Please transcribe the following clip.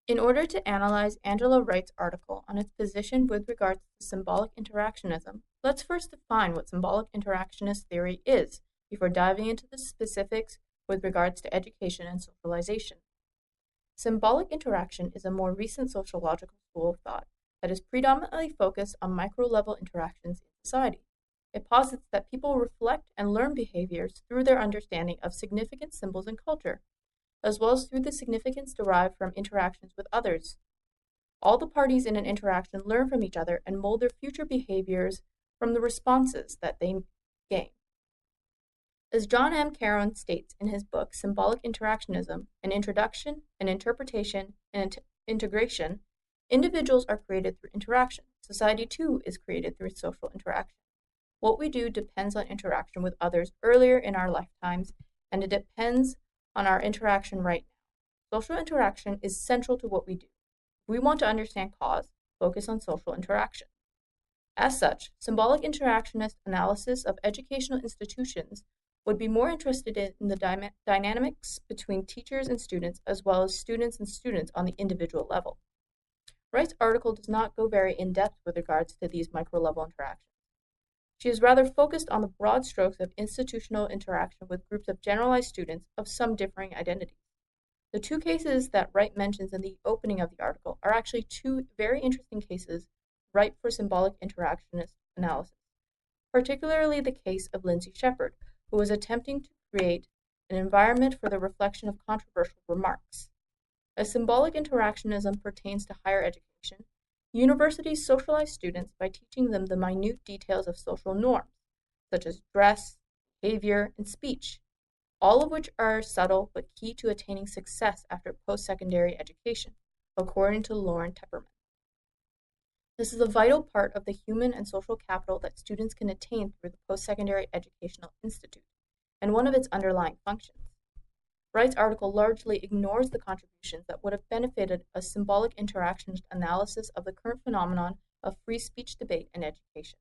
In order to analyze Angela Wright's article on its position with regards to symbolic interactionism, let's first define what symbolic interactionist theory is before diving into the specifics with regards to education and socialization. Symbolic interaction is a more recent sociological school of thought that is predominantly focused on micro-level interactions in society. It posits that people reflect and learn behaviors through their understanding of significant symbols in culture, as well as through the significance derived from interactions with others. All the parties in an interaction learn from each other and mold their future behaviors from the responses that they gain. As John M. Caron states in his book Symbolic Interactionism, An Introduction, an Interpretation, and Integration, individuals are created through interaction. Society, too, is created through social interaction. What we do depends on interaction with others earlier in our lifetimes, and it depends on our interaction right now. Social interaction is central to what we do. If we want to understand cause, focus on social interaction. As such, symbolic interactionist analysis of educational institutions would be more interested in the dynamics between teachers and students as well as students and students on the individual level. Wright's article does not go very in-depth with regards to these micro-level interactions. She is rather focused on the broad strokes of institutional interaction with groups of generalized students of some differing identities. The two cases that Wright mentions in the opening of the article are actually two very interesting cases ripe for symbolic interactionist analysis, particularly the case of Lindsay Shepherd, who was attempting to create an environment for the reflection of controversial remarks. As symbolic interactionism pertains to higher education, universities socialize students by teaching them the minute details of social norms, such as dress, behavior, and speech, all of which are subtle but key to attaining success after post-secondary education, according to Lauren Tepperman. This is a vital part of the human and social capital that students can attain through the post-secondary educational institute, and one of its underlying functions. Wright's article largely ignores the contributions that would have benefited a symbolic interactionist analysis of the current phenomenon of free speech debate in education.